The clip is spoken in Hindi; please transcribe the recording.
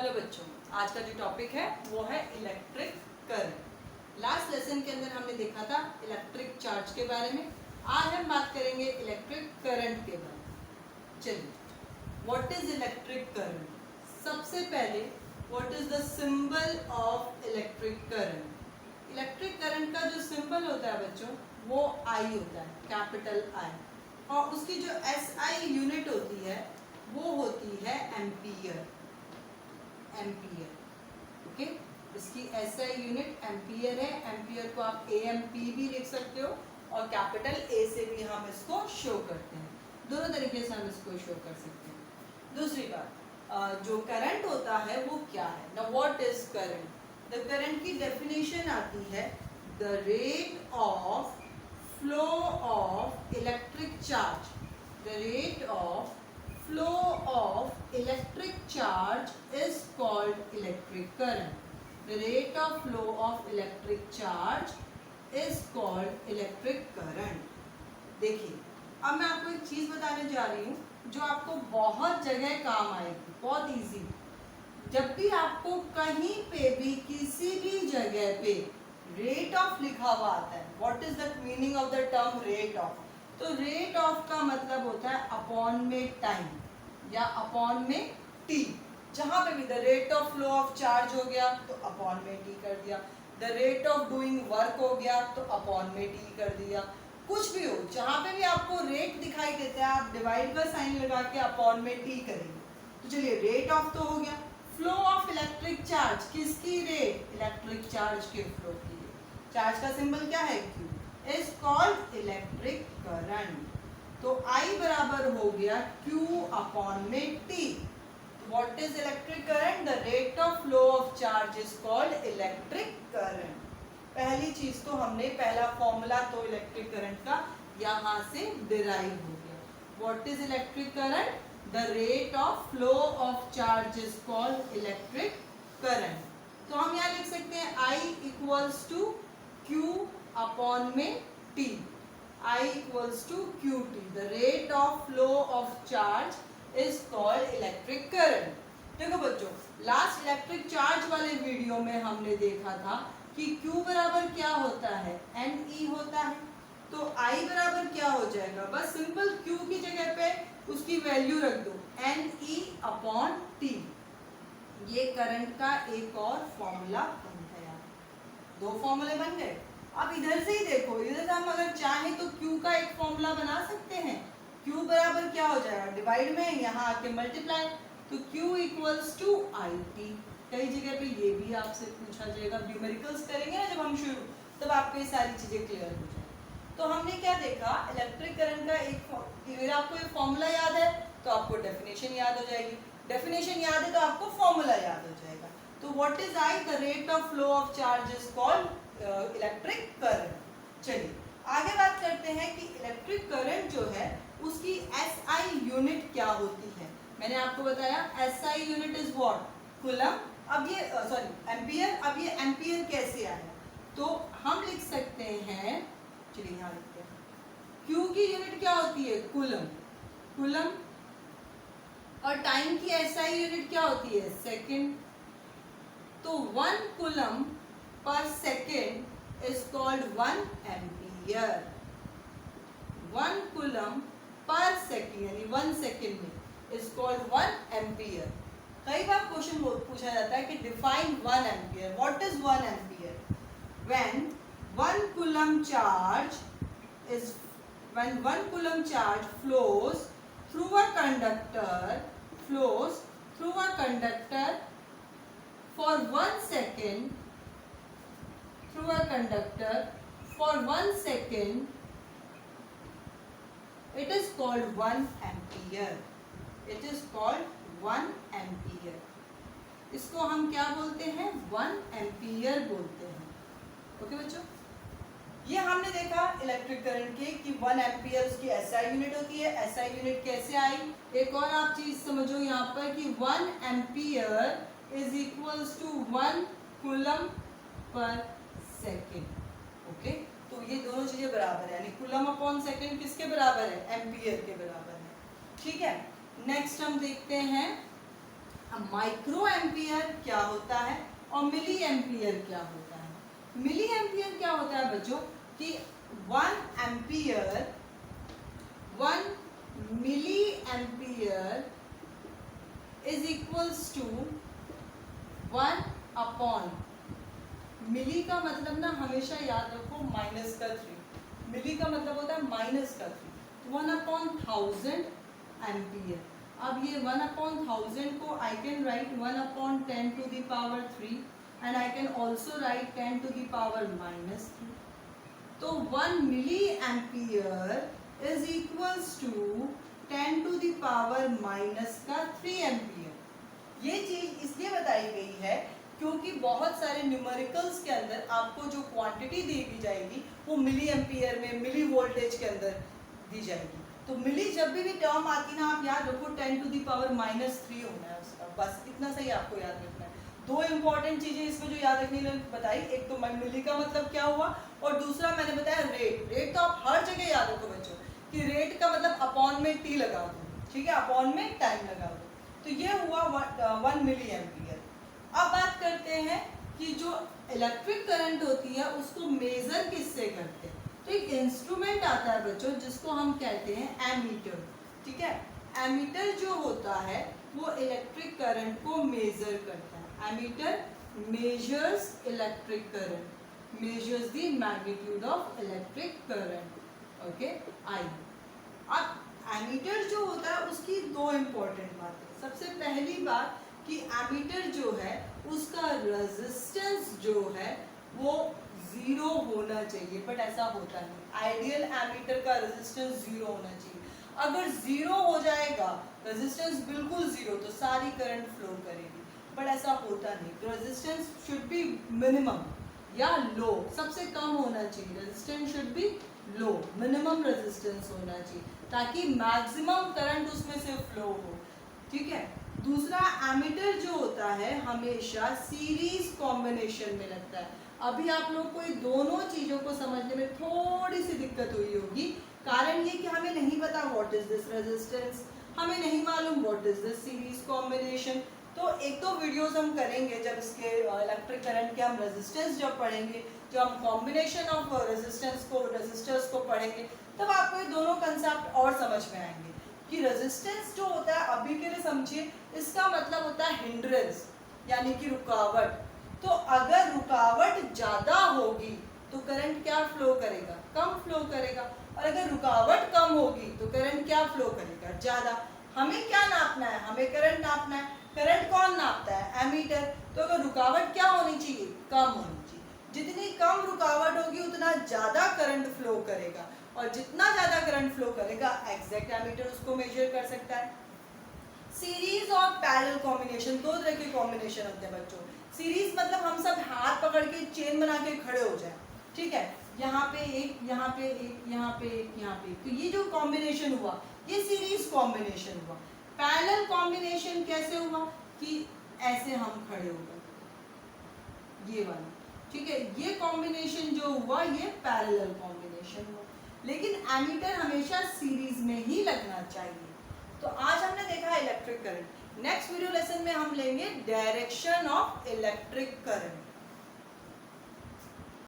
हेलो बच्चों, आज का जो टॉपिक है वो है इलेक्ट्रिक करंट। लास्ट लेसन के अंदर हमने देखा था इलेक्ट्रिक चार्ज के बारे में। आज हम बात करेंगे इलेक्ट्रिक करंट के बारे में। चलिए, व्हाट इज इलेक्ट्रिक करंट? सबसे पहले what is the symbol of electric current? Electric current का जो सिंबल होता है बच्चों वो आई होता है, कैपिटल आई, और उसकी जो एसआई यूनिट होती है वो होती है एम्पियर। Ampere, okay. इसकी एसआई यूनिट एम्पियर है। एम्पियर को आप एएमपी भी लिख सकते हो और कैपिटल ए से भी हम इसको शो करते हैं। दोनों तरीके से हम इसको शो कर सकते हैं। दूसरी बात, जो करंट होता है वो क्या है? Now what is current? The current की डेफिनेशन आती है the rate of flow of electric charge. The rate of flow of electric charge is called electric current. The rate of flow of electric charge is called electric current. देखिए, अब मैं आपको एक चीज बताने जा रही हूँ जो आपको बहुत जगह काम आएगी, बहुत इजी। जब भी आपको कहीं पे भी किसी भी जगह पे रेट ऑफ लिखा हुआ आता है, what is the meaning of the term rate of? तो रेट ऑफ का मतलब होता है अपॉन में टाइम या अपॉन में टी। जहां पे भी the rate of flow of charge हो गया तो अपॉन में टी कर दिया, the rate of doing work हो गया तो अपॉन में टी कर दिया। कुछ भी हो, जहां पे भी आपको रेट दिखाई देता है आप डिवाइड का साइन लगा के अपॉन में टी करेंगे। तो चलिए, रेट ऑफ तो हो गया। फ्लो ऑफ इलेक्ट्रिक चार्ज, किसकी रेट? इलेक्ट्रिक चार्ज के फ्लो की रेट। चार्ज का सिंबल क्या है? Q. Is called electric current. तो I बराबर हो गया Q अपॉन में T। What is electric current? The rate of flow of charge is called electric current. पहली चीज तो हमने, पहला फॉर्मूला तो इलेक्ट्रिक करंट का यहां से डिराइव हो गया। What is electric current? The rate of flow of charge is called electric current. तो हम यहाँ लिख सकते हैं I equals to Q upon में T। I equals to QT. The rate of flow of charge is called electric current. देखो बच्चों, लास्ट इलेक्ट्रिक चार्ज वाले वीडियो में हमने देखा था कि Q बराबर क्या होता है? NE होता है। तो I बराबर क्या हो जाएगा? बस सिंपल Q की जगह पे उसकी वैल्यू रख दो, NE अपॉन T। ये करंट का एक और फॉर्मूला बन गया। दो फॉर्मूले बन गए। अब इधर से ही देखो, इधर से हम अगर चाहें तो Q का एक फॉर्मूला बना सकते हैं। Q बराबर क्या हो जाएगा? डिवाइड में यहाँ आके मल्टीप्लाई, तो Q इक्वल्स टू IT। कई जगह पे ये भी आपसे पूछा जाएगा, न्यूमेरिकल्स करेंगे ना जब हम शुरू, तब आपको ये सारी चीजें क्लियर हो जाएगी। तो हमने क्या देखा, इलेक्ट्रिक करंट का अगर आपको ये फॉर्मूला याद है तो आपको डेफिनेशन याद हो जाएगी, डेफिनेशन याद है तो आपको फॉर्मूला याद हो जाएगा। तो what is I? The rate of flow of charge is called electric current. चलिए आगे बात करते हैं कि इलेक्ट्रिक करंट जो है उसकी एसआई यूनिट क्या होती है। मैंने आपको बताया SI unit is what? Coulomb. अब ये एम्पियर। अब ये एम्पियर कैसे आया? तो हम लिख सकते हैं, चलिए यहाँ लिखते हैं, क्यू की यूनिट क्या होती है? कूलम। कूलम। और टाइम की एसआई यूनिट क्या होती है? सेकेंड। तो 1 coulomb per second is called 1 ampere. 1 coulomb per second यानी 1 सेकेंड में is called 1 ampere. कई बार क्वेश्चन पूछा जाता है कि define 1 ampere. What is 1 ampere? When 1 coulomb charge flows through a conductor for 1 second. Through a conductor for 1 second, it is called 1 ampere. It is called 1 ampere. इसको हम क्या बोलते हैं? 1 एम्पियर बोलते हैं। ओके बच्चों, ये हमने देखा इलेक्ट्रिक करंट के कि 1 एम्पियर उसकी एसआई यूनिट होती है। एसआई यूनिट कैसे आई? एक और आप चीज समझो यहाँ पर कि 1 ampere is equals to 1 coulomb per second. Okay, तो ये दोनों चीजें बराबर है, यानी कूलम अपॉन सेकेंड किसके बराबर है? एम्पियर के बराबर है। ठीक है, नेक्स्ट हम देखते हैं माइक्रो एम्पियर क्या होता है और मिली एम्पियर क्या होता है। मिली एम्पियर क्या होता है बच्चों कि 1 milli ampere is equals to 1 upon, milli का मतलब ना हमेशा याद रखो माइनस का 3, मिली का मतलब होता है माइनस का 3, 1 अपॉन 1000 एम्पियर। अब ये 1 अपॉन 1000 को I can write 1 upon 10 to the power 3 and I can also write 10 to the power -3। तो 1 milli ampere is equals to 10 to the power -3 ampere. ये चीज इसलिए बताई गई है क्योंकि बहुत सारे न्यूमेरिकल्स के अंदर आपको जो क्वांटिटी दी जाएगी वो मिली एम्पियर में, मिली वोल्टेज के अंदर दी जाएगी। तो मिली जब भी टर्म आती ना आप याद रखो 10 टू द पावर -3 होना है उसका, बस इतना सही आपको याद रखना है। दो इंपॉर्टेंट चीजें इसमें जो याद रखने के बताई, एक तो मिली का मतलब क्या हुआ और दूसरा मैंने बताया रेट। रेट तो आप हर जगह याद रखो बच्चों कि रेट का मतलब अपॉन में टी लगा दो, ठीक है, अपॉन में टाइम लगा दो। तो ये हुआ 1 मिली एम्पियर। अब बात करते हैं कि जो इलेक्ट्रिक करंट होती है उसको मेजर किससे करते हैं। तो एक इंस्ट्रूमेंट आता है बच्चों जिसको हम कहते हैं एमीटर, ठीक है। एमीटर जो होता है वो इलेक्ट्रिक करंट को मेजर करता है। Ammeter measures electric current, measures the magnitude of electric current, okay। आई अब एमीटर जो होता है उसकी दो इम्पोर्टेंट बातें। सबसे पहली बात कि एमीटर जो है उसका रेजिस्टेंस जो है वो 0 होना चाहिए, बट ऐसा होता नहीं। आइडियल एमीटर का रेजिस्टेंस 0 होना चाहिए। अगर 0 हो जाएगा रेजिस्टेंस बिल्कुल 0 तो सारी करंट फ्लो करेगी, बट ऐसा होता नहीं। रेजिस्टेंस शुड बी मिनिमम या लो, सबसे कम होना चाहिए। Resistance should be low, minimum resistance होना चाहिए ताकि मैक्सिमम करंट उसमें से फ्लो हो, ठीक है। दूसरा एमीटर जो होता है हमेशा सीरीज कॉम्बिनेशन में लगता है। अभी आप लोग को दोनों चीजों को समझने में थोड़ी सी दिक्कत हुई होगी। कारण ये कि हमें नहीं पता व्हाट इज दिस रेजिस्टेंस, हमें नहीं मालूम what is this series combination. तो एक तो वीडियोस हम करेंगे जब इसके इलेक्ट्रिक करंट के हम रेजिस्टेंस जब पढ़ेंगे, जब हम कॉम्बिनेशन ऑफ रेजिस्टर्स को पढ़ेंगे, तब आपको ये दोनों कंसेप्ट और समझ में आएंगे कि रेजिस्टेंस जो होता है अभी के लिए समझिए, इसका मतलब होता है हिंड्रेंस यानी कि रुकावट। तो अगर रुकावट ज्यादा होगी तो करंट क्या फ्लो करेगा, कम फ्लो करेगा, और अगर रुकावट कम होगी तो करंट क्या फ्लो करेगा, ज्यादा। हमें क्या नापना है, हमें करंट नापना है। करंट कौन नापता है, एमीटर। तो अगर रुकावट क्या होनी चाहिए, कम होनी चाहिए। जितनी कम रुकावट होगी उतना ज्यादा करंट फ्लो करेगा, और जितना ज्यादा करंट फ्लो करेगा एग्जैक्ट एमीटर उसको मेजर कर सकता है। सीरीज और पैरेलल कॉम्बिनेशन, दो तरह के कॉम्बिनेशन होते हैं बच्चों। सीरीज मतलब हम सब हाथ पकड़ के चेन बना के खड़े हो जाए, ठीक है, यहाँ पे एक, यहाँ पे एक, यहाँ पे एक, यहाँ पे एक, तो ये जो कॉम्बिनेशन हुआ ये सीरीज कॉम्बिनेशन हुआ। पैरेलल कॉम्बिनेशन कैसे हुआ कि ऐसे हम खड़े हो गए, ये वाला, ठीक है। ये कॉम्बिनेशन जो हुआ ये पैरेलल कॉम्बिनेशन हुआ, लेकिन एमीटर हमेशा सीरीज में ही लगना चाहिए। तो आज हमने देखा electric current. Next video lesson में हम लेंगे डायरेक्शन ऑफ इलेक्ट्रिक करंट।